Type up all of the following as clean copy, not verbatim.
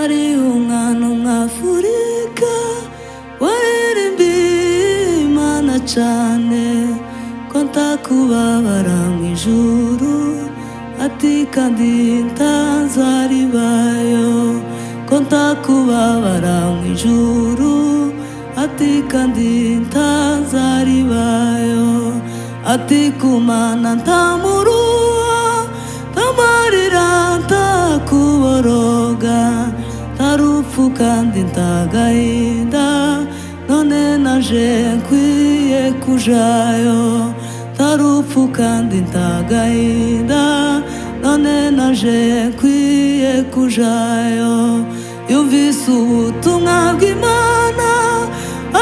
hari umwana umwafurika waririmba Imana cane ko ntakubabara mw'ijuru ati kandi ntazaribayo ko ntakubabara mw'ijuru ati kandi ntazaribayo ati kumana ntamuruha ntamarira ntakuboroga ntarupfu kandi ntagahinda none naje nkwiye kujayo ntarupfu kandi ntagahinda none naje nkwiye kujayo yumvise ubutumwa bw'Imana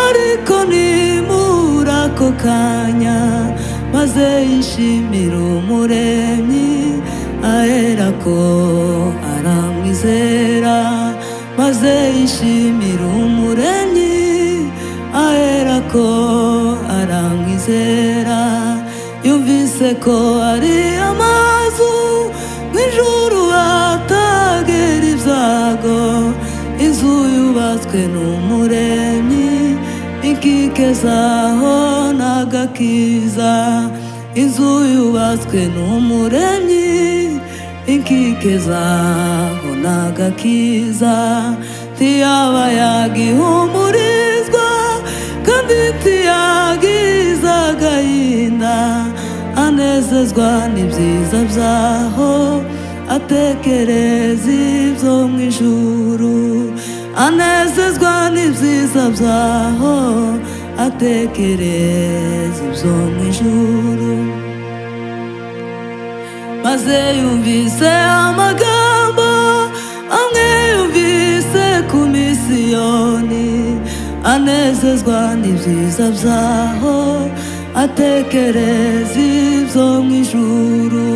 ariko nimura ako kanya maze yishimira umuremyi aherako aramwizera maze yishimira umuremyi aherako aramwizera yumvise ko ari amazu mw'ijuru atagera ibyago inzu yubatswe n'umuremyi inkike zaho n'agakiza inzu yubatswe n'umuremyi inkike zaho n'agakiza ntiyaba yagihumurizwa kandi ntiyagiza agahinda anezezwa n'ibyiza byaho atekereza ibyo mw'ijuru anezezwa n'ibyiza byaho atekereza ibyo mw'ijuru maze yumvise amagambo amwe yumvise ku misiyoni anezezwa n'ibyiza byaho atekereza ibyo mw'ijuru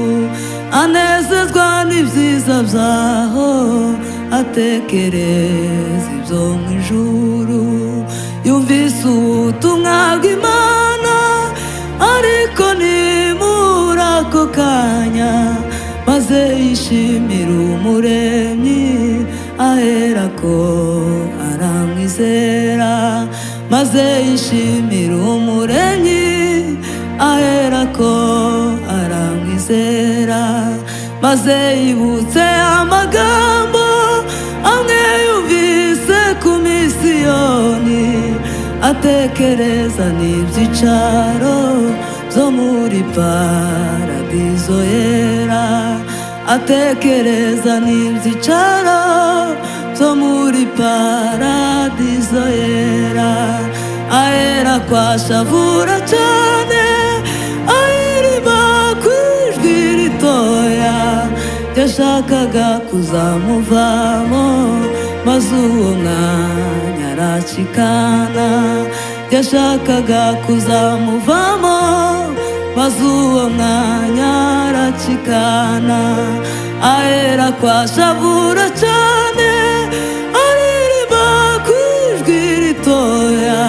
anezezwa n'ibyiza byaho atekereza ibyo mw'ijuru yumvise ubutumwa bw'Imana ariko nimura ako kanya maze yishimira umuremyi aherako aramwizera maze yishimira umuremyi aherako aramwizera maze yibutse amagambo amwe yumvise ku misiyoni atekereza n'ibyicaro byo muri paradizo yera atekereza n'ibyicaro byo muri paradizo yera ahera kwashavura cyane ahirima kwijwi ritoya yashakaga kuzamuvamo maze uwo mwanya aracikana yashakaga kuzamuvamo maze uwo mwanya aracikana ahera kwashavura cyane aririmba kwijwi ritoya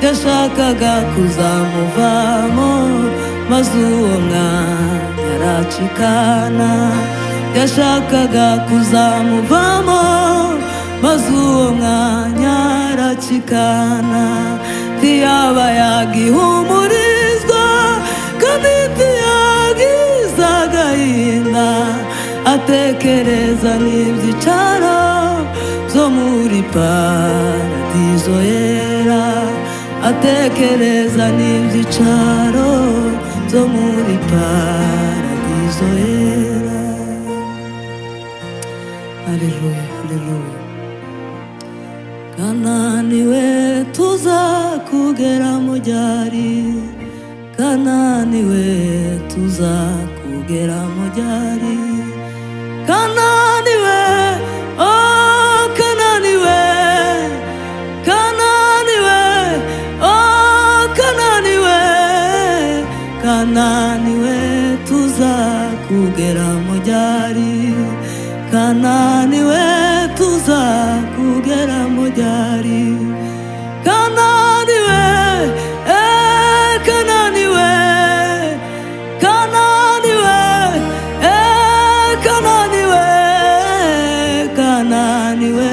yashakaga kuzamuvamo maze uwo mwanya aracikana yashakaga kuzamuvamo maze uwo mwanya aracikana ntiyaba yagihumurizwa kandi ntiyagiza agahinda atekereza n'ibyicaro byo muri paradizo yera atekereza n'ibyicaro byo muri paradizo yera. Haleluya, haleluya. Kanani we tuzakugeramo ryari Kanani we tuzakugeramo ryari Kanani we oh Kanani we Kanani we oh Kanani we Kanani we tuzakugeramo ryari Kanani we tuzakugeramo ryari Kanani we Kanani we Kanani we Kanani we Kanani we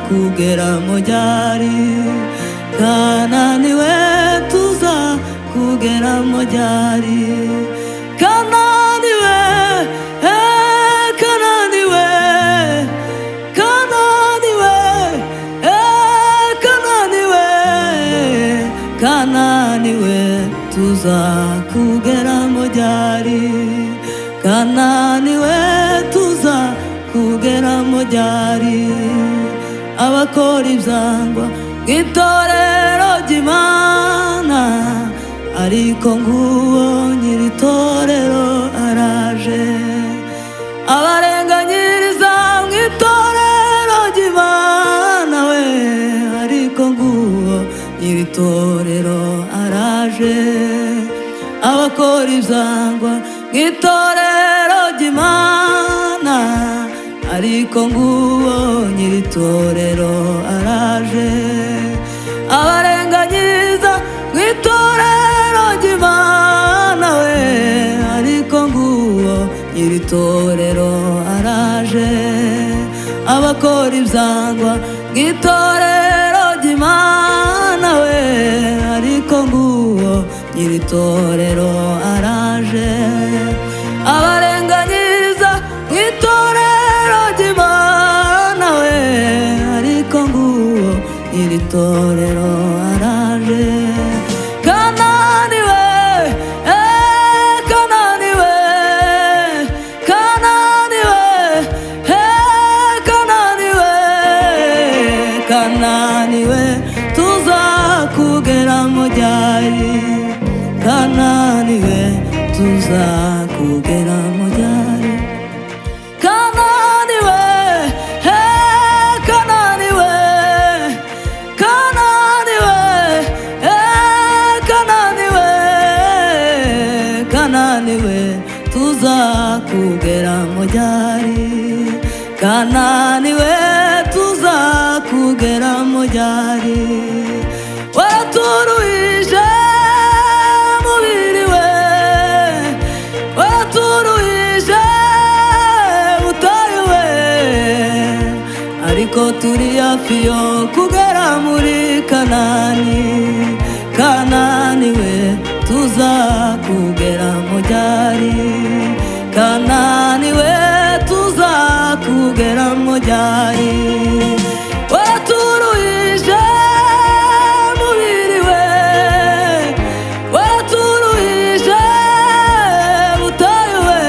kugera mu ryari Kanani we tuza kugera mu ryari Kanani we Kanani we Kanani we Kanani we Kanani we tuza kugera mu ryari Kanani we tuza kugera mu ryari abakora ibyangwa nk'itorero ry'Imana ariko nguwo nyiri itorero araje abarenganyiriza nk'itorero ry'Imana we ariko nguwo nyiri itorero araje abakora ibyangwa nk'itorero ry'Imana ariko nguwo nyiri itorero araje abarenganyiriza nk'itorero ry'Imana we ariko nguwo nyiri itorero araje abakora ibyangwa nk'itorero ry'Imana we ariko nguwo nyiri itorero araje abarenganyiriza nk'itorero ry'Imana we ariko nguwo nyiri itorero araje Kanani we Kanani we Kanani we Kanani we Kanani we tuza kugera mu ryari Kanani we tuza kugera mu ryari Kanani we Kanani we Kanani we Kanani we Kanani we tuza kugera mu ryari Kanani we tuza kugera mu ryari waraturuhije mubiri we waraturuhije butayu we ariko turi hafi yo kugera muri Kanani Kanani we tuza kugera mu ryari Kanani we tuza kugera mu ryari waraturuhije mubiri we waraturuhije butayu we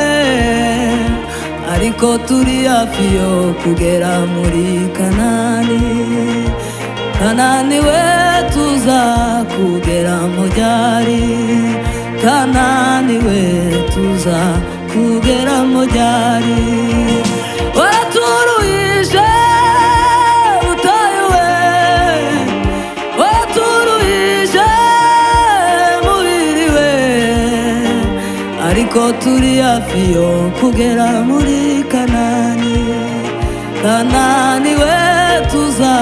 ariko turi hafi yo kugera muri Kanani Kanani we tuza kugera mu ryari Kanani we tuza kugera mu ryari waraturuhije butayu we waraturuhije mubiri we ariko turi hafi yo kugera muri Kanani Kanani we tuza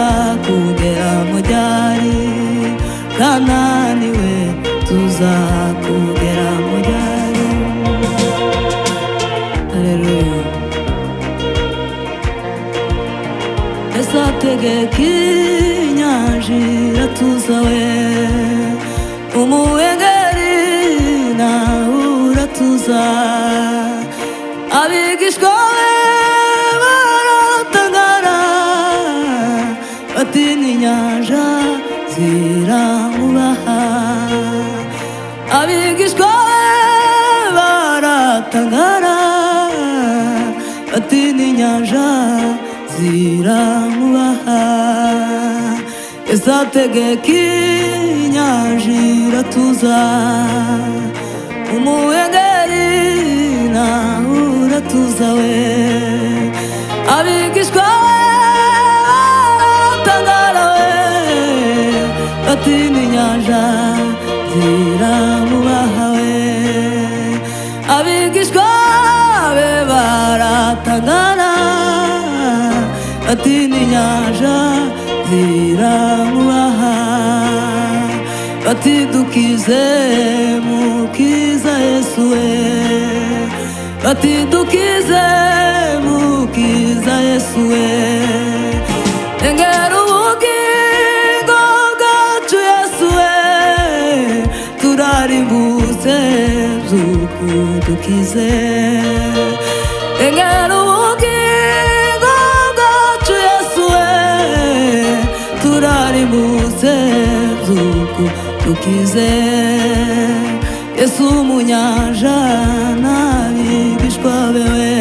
kugera mu ryari Kanani we tuza kugera mu ryari Haleluya Yesu ategeka inyanja iratuza we umuhengeri nawe uratuza abigishwa be baratangara bati n'inyanja ziramubaha abigishwa be baratangara bati n'inyanja ziramubaha Yesu ategeka inyanja iratuza umuhengeri nawe uratuza we abigishwa be baratangara we bati n'inyanja ziramubaha we abigishwa be baratangara bati n'inyanja ziramubaha bati dukize mukiza Yesu we bati dukize mukiza Yesu we engero dukize engera ubugingo bwacu Yesu we turarimutse zuko dukize Yesu umunyanja n'abigishwa bewe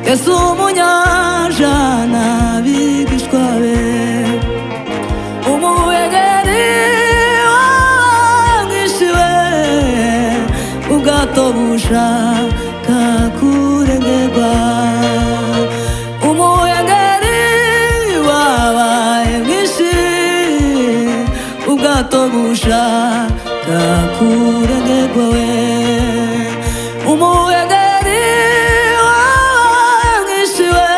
Yesu umunyanja n'abigishwa be umubegeri wamwishiwe ubwato bushaka kurengerwa umubegeri wabaye mwinshi ubwato bushaka kurengerwa we umubegeri wabaye mwinshi we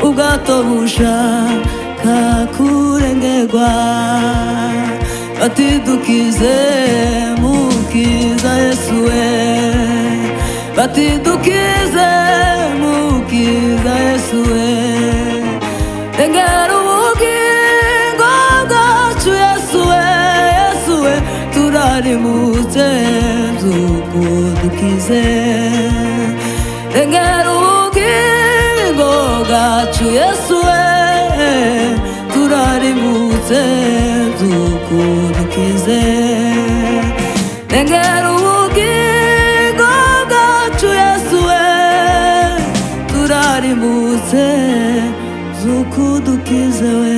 ubwato bushaka kurengerwa bati dukize mukiza Yesu we bati dukize mukiza Yesu we engera ubugingo bwacu Yesu we Yesu we turarimutse zuko dukize engera ubugingo bwacu Yesu we turarimutse zuko dukize engera ubugingo bwacu Yesu we turarimutse zuko dukize we